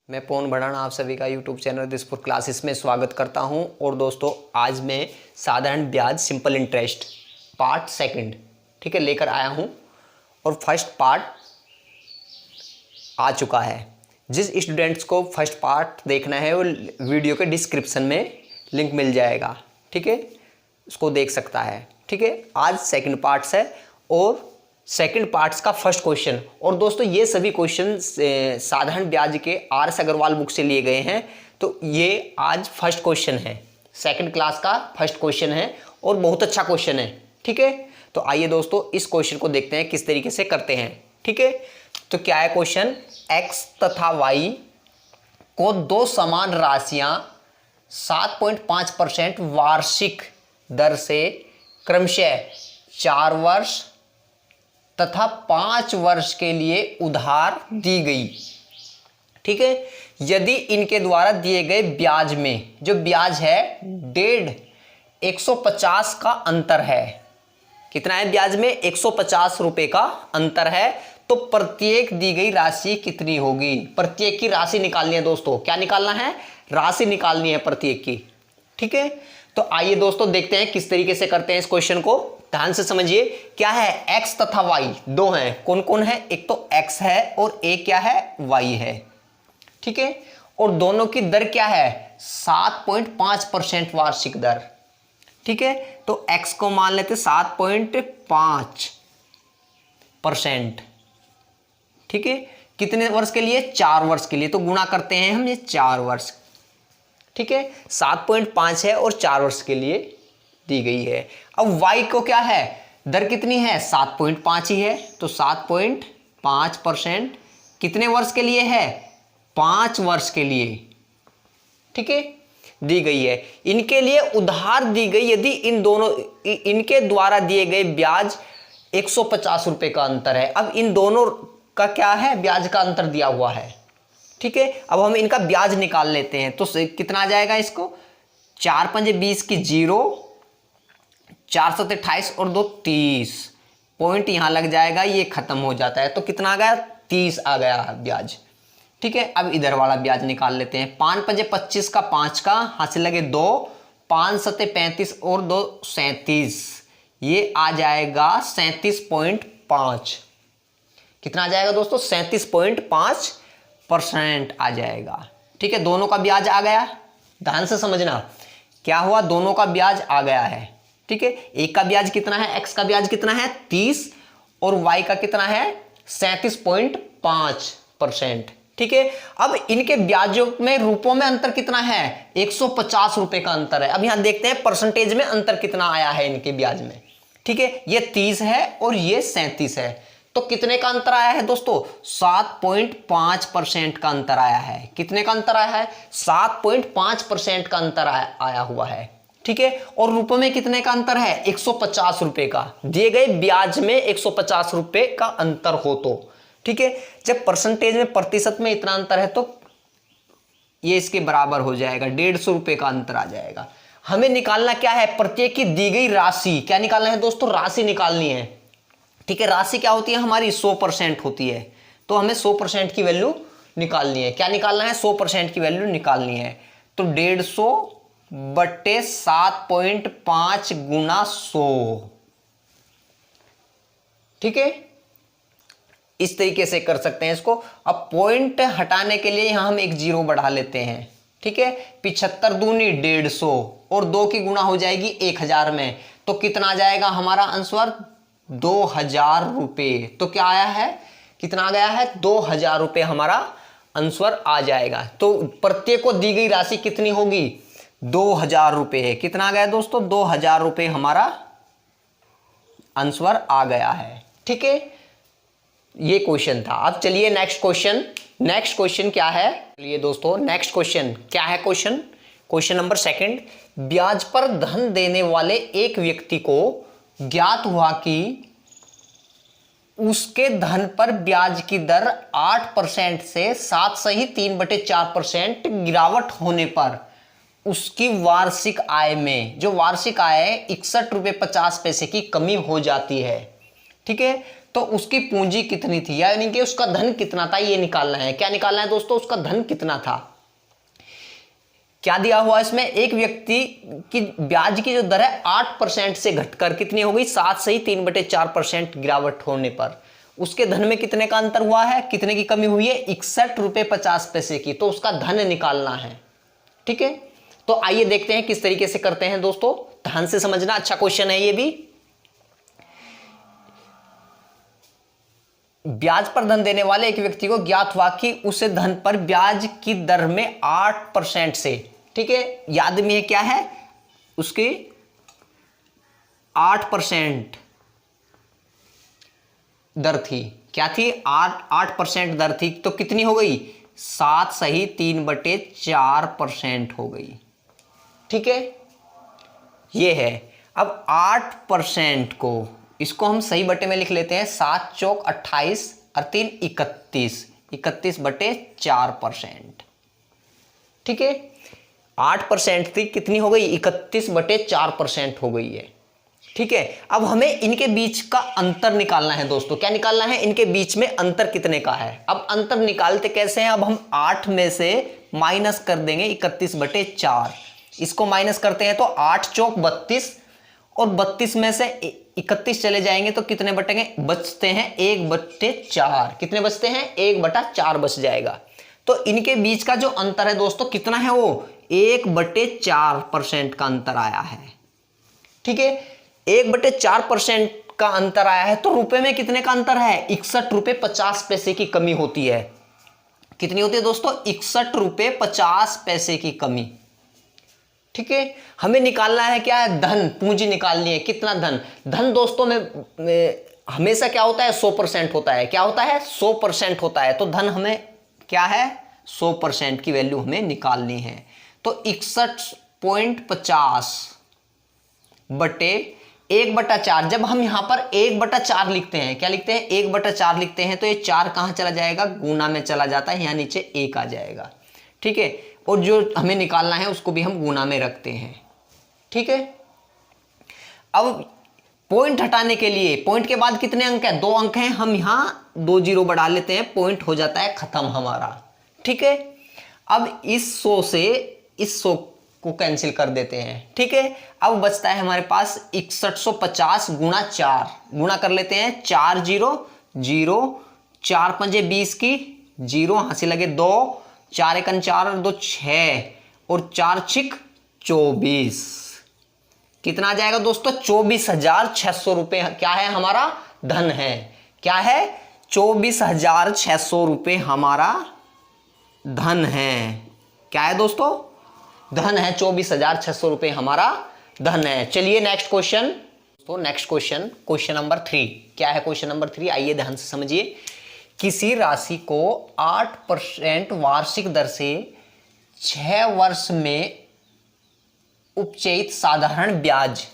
मैं पवन भड़ाना आप सभी का YouTube channel this for classes में स्वागत करता हूं। और दोस्तों आज मैं साधारण ब्याज सिंपल इंटरेस्ट पार्ट सेकंड ठीक है लेकर आया हूं। और फर्स्ट पार्ट आ चुका है। जिस स्टूडेंट्स को फर्स्ट पार्ट देखना है वो वीडियो के डिस्क्रिप्शन में लिंक मिल जाएगा, ठीक है, उसको देख सकता है। ठीक है, आज सेकंड पार्ट्स है और सेकंड पार्ट्स का फर्स्ट क्वेश्चन। और दोस्तों ये सभी क्वेश्चन साधारण ब्याज के आर.एस. अग्रवाल बुक से लिए गए हैं। तो ये आज फर्स्ट क्वेश्चन है, सेकंड क्लास का फर्स्ट क्वेश्चन है और बहुत अच्छा क्वेश्चन है। ठीक है, तो आइए दोस्तों इस क्वेश्चन को देखते हैं किस तरीके से करते हैं। ठीक है, तो क्या है क्वेश्चन, एक्स तथा वाई को दो समान राशियां 7.5% वार्षिक दर से क्रमशः 4 वर्ष तथा 5 वर्ष के लिए उधार दी गई। ठीक है, यदि इनके द्वारा दिए गए ब्याज में जो ब्याज है 150 का अंतर है, कितना है ब्याज में 150 रुपए का अंतर है, तो प्रत्येक दी गई राशि कितनी होगी। प्रत्येक की राशि निकालनी है दोस्तों। क्या निकालना है, राशि निकालनी है प्रत्येक की। ठीक है, तो आइए दोस्तों देखते हैं किस तरीके से करते हैं इस क्वेश्चन को। ध्यान से समझिए, क्या है x तथा y दो हैं। कौन कौन है, एक तो x है और एक क्या है y है। ठीक है, और दोनों की दर क्या है 7.5% वार्षिक दर। ठीक है, तो x को मान लेते 7.5%। ठीक है, कितने वर्ष के लिए, 4 वर्ष के लिए, तो गुणा करते हैं हम ये 4 वर्ष। ठीक है, 7.5 है और 4 वर्ष के लिए दी गई है। अब y को क्या है, दर कितनी है 7.5 ही है, तो 7.5% कितने वर्ष के लिए है, 5 वर्ष के लिए। ठीक है, दी गई है। इनके लिए उधार दी गई, यदि इन दोनों इनके द्वारा दिए गए ब्याज 150 रुपए का अंतर है। अब इन दोनों का क्या है, ब्याज का अंतर दिया हुआ है। ठीक है, अब हम इनका ब्याज निकाल लेते हैं तो कितना आ जाएगा, इसको 4 पंजे 20 की 0, 4 7 28 और 2 30 पॉइंट यहां लग जाएगा, ये खत्म हो जाता है। तो कितना आ गया, 30 आ गया ब्याज। ठीक है, अब इधर वाला ब्याज निकाल लेते हैं। 5 पंजे 25 का 5 का हाथ से लगे 2, 5 7 35 और 2 37, ये आ जाएगा 37.5। कितना आ जाएगा दोस्तों, 37.5% आ जाएगा। ठीक है, दोनों का ब्याज आ गया। ध्यान से समझना, क्या हुआ, दोनों का ब्याज आ गया है। ठीक है, एक का ब्याज कितना है, x का ब्याज कितना है 30 और y का कितना है 37.5%। ठीक है, अब इनके ब्याजों में रूपों में अंतर कितना है, 150 रुपए का अंतर है। अब यहां देखते हैं परसेंटेज में अंतर कितना आया है इनके ब्याज में। ठीक है, ये 30 है और ये 37 है, तो कितने का अंतर आया है दोस्तों, 7.5% का अंतर आया है। कितने का अंतर आया है, 7.5% का अंतर आया हुआ है। ठीक है, और रुपए में कितने का अंतर है, 150 रुपए का। दिए गए ब्याज में 150 रुपए का अंतर हो तो। ठीक है, जब परसेंटेज में प्रतिशत में इतना अंतर है तो ये इसके बराबर हो जाएगा, 150 रुपए का अंतर आ जाएगा। हमें निकालना क्या है, प्रत्येक की दी गई राशि। क्या निकालना है दोस्तों, राशि निकालनी है। ठीक है, राशि क्या होती है हमारी 100% होती है, तो हमें 100% की वैल्यू निकालनी है। क्या निकालना है, 100% की वैल्यू निकालनी है। तो 150 बटे 7.5 गुना 100। ठीक है, इस तरीके से कर सकते हैं इसको। अब पॉइंट हटाने के लिए यहां हम एक 0 बढ़ा लेते हैं। ठीक है, 75 दूनी 150 और 2 की गुणा हो जाएगी 1000 में, तो कितना आ जाएगा हमारा आंसर 2000 रुपए। तो क्या आया है, कितना आ गया है 2000 रुपए हमारा आंसर आ जाएगा। तो प्रत्येक को दी गई राशि कितनी होगी, 2000 रुपए है। कितना आ गया दोस्तों, 2000 रुपए हमारा आंसर आ गया है। ठीक है, ये क्वेश्चन था। अब चलिए नेक्स्ट क्वेश्चन। नेक्स्ट क्वेश्चन क्या है, चलिए दोस्तों नेक्स्ट क्वेश्चन क्या है, क्वेश्चन नंबर सेकंड। ब्याज पर धन देने वाले एक व्यक्ति को ज्ञात हुआ कि उसके धन पर ब्याज की दर 8% से 7 सही 3/4% गिरावट होने पर उसकी वार्षिक आय में, जो वार्षिक आय है 61 रुपये 50 पैसे की कमी हो जाती है। ठीक है, तो उसकी पूंजी कितनी थी, यानी कि उसका धन कितना था, ये निकालना है। क्या निकालना है दोस्तों, उसका धन कितना था। क्या दिया हुआ इसमें, एक व्यक्ति की ब्याज की जो दर है 8% से घटकर कितनी हो गई, 7 सही 3/4% गिरावट होने पर उसके धन में कितने का अंतर हुआ है, कितने की कमी हुई है, 61 रुपये 50 पैसे की। तो उसका धन निकालना है। ठीक है, तो आइए देखते हैं किस तरीके से करते हैं दोस्तों, ध्यान से समझना, अच्छा क्वेश्चन है ये भी। ब्याज पर धन देने वाले एक व्यक्ति को ज्ञात हुआ कि उसे धन पर ब्याज की दर में 8% से, ठीक है, याद में क्या है, उसकी 8% दर थी। क्या थी, 8% दर थी। तो कितनी हो गई, 7 सही 3/4% हो गई। ठीक है, ये है। अब 8% को, इसको हम सही बटे में लिख लेते हैं, 7 चौक 28 और 3 31, 31/4%। ठीक है, 8% थी, कितनी हो गई, 31/4% हो गई है। ठीक है, अब हमें इनके बीच का अंतर निकालना है दोस्तों। क्या निकालना है, इनके बीच में अंतर कितने का है। अब अंतर निकालते कैसे हैं, अब हम 8 में से माइनस कर देंगे 31/4, इसको माइनस करते हैं तो 8 चौक 32 और 32 में से 31 चले जाएंगे तो कितने बटेंगे, बचते हैं 1/4। कितने बचते हैं, 1/4 बच जाएगा। तो इनके बीच का जो अंतर है दोस्तों कितना है, वो 1/4% का अंतर आया है। ठीक है, 1/4% का अंतर आया है। तो रुपए में कितने का अंतर है, 61 रुपये 50 पैसे की कमी होती है। कितनी होती है दोस्तों, 61 रुपये 50 पैसे की कमी। ठीक है, हमें निकालना है क्या है, धन, पूंजी निकालनी है। कितना धन, धन दोस्तों में हमेशा क्या होता है, 100% होता है। क्या होता है, 100% होता है। तो धन हमें क्या है, 100% की वैल्यू हमें निकालनी है। तो 61.50 बटे 1/4। जब हम यहां पर 1/4 लिखते हैं, क्या लिखते हैं, 1/4 लिखते हैं, तो ये 4 कहां चला जाएगा, गुना में चला जाता है, यहां नीचे 1 आ जाएगा। ठीक है, और जो हमें निकालना है उसको भी हम गुना में रखते हैं। ठीक है, अब पॉइंट हटाने के लिए, पॉइंट के बाद कितने अंक है, 2 अंक हैं, हम यहां 2 जीरो बढ़ा लेते हैं, पॉइंट हो जाता है खत्म हमारा। ठीक है, अब इस 100 से इस 100 को कैंसिल कर देते हैं। ठीक है, अब बचता है हमारे पास 6150 गुणा 4, गुणा कर लेते हैं, 4 0 0, 4 पंजे 20 की, 0 हाथ से लगे 2, 4 एकन 4 और 2 6 और 4 छिक 24। कितना आ जाएगा दोस्तों, 24,600 रुपये क्या है, हमारा धन है। क्या है, 24,600 रुपये हमारा धन है। क्या है दोस्तों, धन है, 24,600 रुपये हमारा धन है। चलिए नेक्स्ट क्वेश्चन। तो नेक्स्ट क्वेश्चन, क्वेश्चन नंबर 3। क्या है क्वेश्चन नंबर 3, आइए ध्यान से समझिए। किसी राशि को 8% वार्षिक दर से 6 वर्ष में उपचयित साधारण ब्याज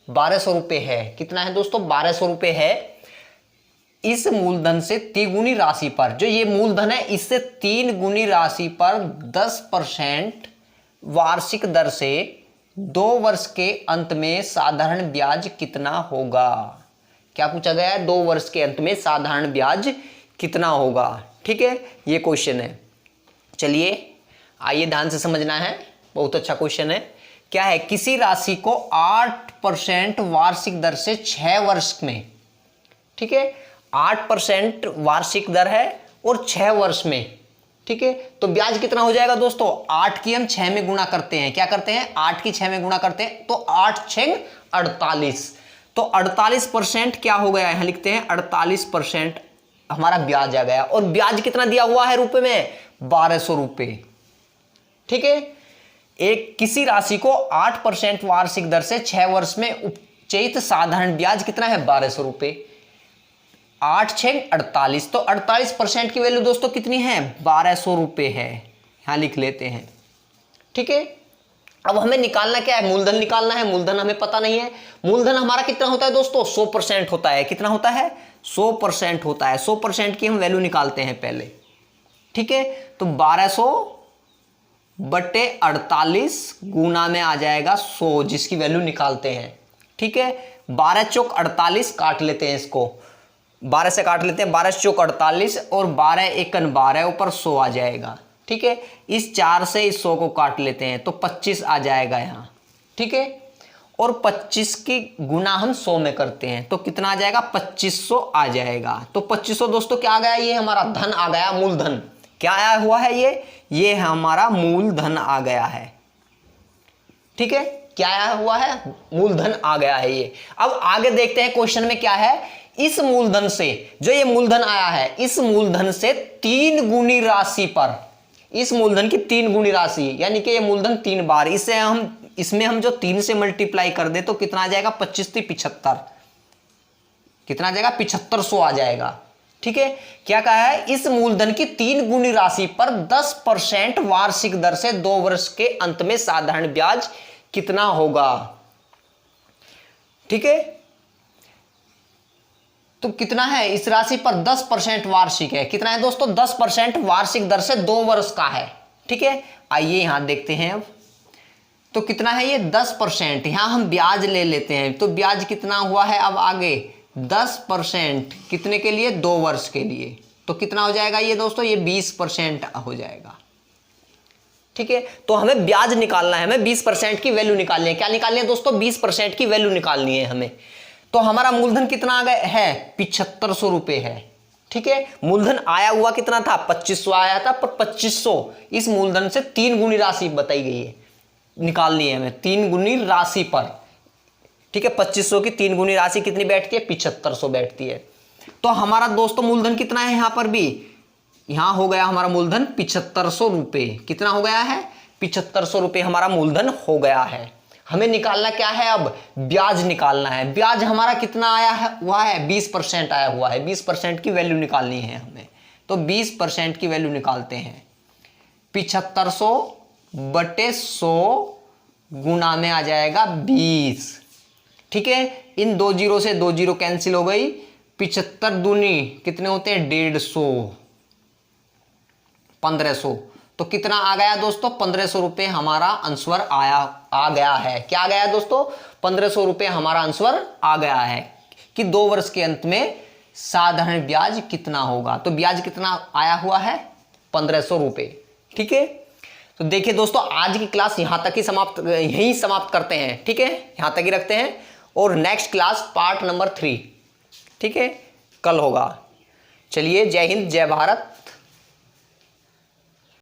1200 रुपये है। कितना है दोस्तों, 1200 रुपये है। इस मूलधन से 3 गुनी राशि पर, जो ये मूलधन है, इससे 3 गुनी राशि पर 10% वार्षिक दर से 2 वर्ष के अंत में साधारण ब्याज कितना होगा। क्या पूछा गया है, 2 वर्ष के अंत में साधारण ब्याज कितना होगा। ठीक है, ये क्वेश्चन है। चलिए आइए ध्यान से समझना है, बहुत अच्छा क्वेश्चन है। क्या है, किसी राशि को 8% वार्षिक दर से 6 वर्ष में, ठीक है, 8% वार्षिक दर है और 6 वर्ष में, ठीक है, तो ब्याज कितना हो जाएगा दोस्तों, 8 की हम 6 में गुणा करते हैं। क्या करते हैं, 8 की 6 में गुणा करते हैं, तो 8 6 48, तो 48% क्या हो गया, यहां लिखते हैं 48% हमारा ब्याज आ गया। और ब्याज कितना दिया हुआ है रुपए में, 1200 रुपये। ठीक है, एक किसी राशि को 8% वार्षिक दर से 6 वर्ष में उपचयित साधारण ब्याज कितना है, 1200 रुपये। 8 6 48, तो 48% की वैल्यू दोस्तों कितनी है, 1200 रुपये है। यहां लिख लेते हैं। ठीक है, अब हमें निकालना क्या है, मूलधन निकालना है। मूलधन हमें पता नहीं है। मूलधन हमारा कितना होता है दोस्तों, 100% होता है। कितना होता है, 100% होता है। 100% की हम वैल्यू निकालते हैं पहले। ठीक है, तो 1200/48 गुना में आ जाएगा 100, जिसकी वैल्यू निकालते हैं। ठीक है, 12 चौक 48, काट लेते हैं इसको, 12 से काट लेते हैं, 12 चौक 48 और 12 एकन 12 ऊपर 100 आ जाएगा। ठीक है, इस 4 से इस 100 को काट लेते हैं तो 25 आ जाएगा यहाँ। ठीक है, और 25 की गुना हम 100 में करते हैं तो कितना आ जाएगा, 2500 आ जाएगा। तो 2500 दोस्तों क्या आ गया, ये हमारा धन आ गया, मूलधन। क्या आया हुआ है, ये हमारा मूलधन आ गया है। ठीक है, क्या आया हुआ है, मूलधन आ गया है ये। अब आगे देखते हैं क्वेश्चन में क्या है। इस मूलधन से, जो ये मूलधन आया है, इस मूलधन से 3 गुनी राशि पर, इस मूलधन की 3 गुनी राशि, यानी कि ये मूलधन 3 बार, इसमें हम जो 3 से मल्टीप्लाई कर दे तो कितना आ जाएगा, 25 × 75, कितना आ जाएगा, 7500 आ जाएगा। ठीक है, क्या कहा है, इस मूलधन की 3 गुनी राशि पर 10% वार्षिक दर से 2 वर्ष के अंत में साधारण ब्याज कितना होगा। ठीक है, तो कितना है, इस राशि पर 10% वार्षिक है, कितना है दोस्तों, 10% वार्षिक दर से 2 वर्ष का है। ठीक है, आइए यहां देखते हैं अब, तो कितना है ये 10%, यहां हम ब्याज ले लेते हैं तो ब्याज कितना हुआ है, अब आगे 10% कितने के लिए, 2 वर्ष के लिए, तो कितना हो जाएगा ये दोस्तों, ये 20% हो जाएगा। ठीक है, तो हमें ब्याज निकालना है, हमें 20% की वैल्यू निकालनी है। क्या निकालनी है दोस्तों, 20% की वैल्यू निकालनी है हमें। तो हमारा मूलधन कितना आ गया है, 7500 रुपए है। ठीक है, मूलधन आया हुआ कितना था, 2500 आया था, पर 2500 इस मूलधन से 3 गुनी राशि बताई गई है, निकालनी है हमें 3 गुनी राशि पर। ठीक है, 2500 की 3 गुनी राशि कितनी बैठती है, 7500 बैठती है। तो हमारा दोस्तों मूलधन कितना है, यहां पर भी, यहां हो गया हमारा मूलधन 7500 रुपए। कितना हो गया है, 7500 रुपए हमारा मूलधन हो गया है। हमें निकालना क्या है, अब ब्याज निकालना है। ब्याज हमारा कितना आया है, हुआ है 20% आया हुआ है, 20% की वैल्यू निकालनी है हमें। तो 20% की वैल्यू निकालते हैं, 7500 बटे 100 गुना में आ जाएगा 20। ठीक है, इन 2 जीरो से 2 जीरो कैंसिल हो गई, 75 दूनी कितने होते हैं, 150, 1500। तो कितना आ गया दोस्तों, 1500 रुपए हमारा आंसर आ गया है। क्या आ गया है दोस्तों, 1500 रुपए हमारा आंसर आ गया है कि 2 वर्ष के अंत में साधारण ब्याज कितना होगा। तो ब्याज कितना आया हुआ है, 1500 रुपए। ठीक है, तो देखिए दोस्तों, आज की क्लास यहीं समाप्त करते हैं। ठीक है, यहां तक ही रखते हैं, और नेक्स्ट क्लास पार्ट नंबर 3 ठीक है कल होगा। चलिए, जय हिंद, जय भारत।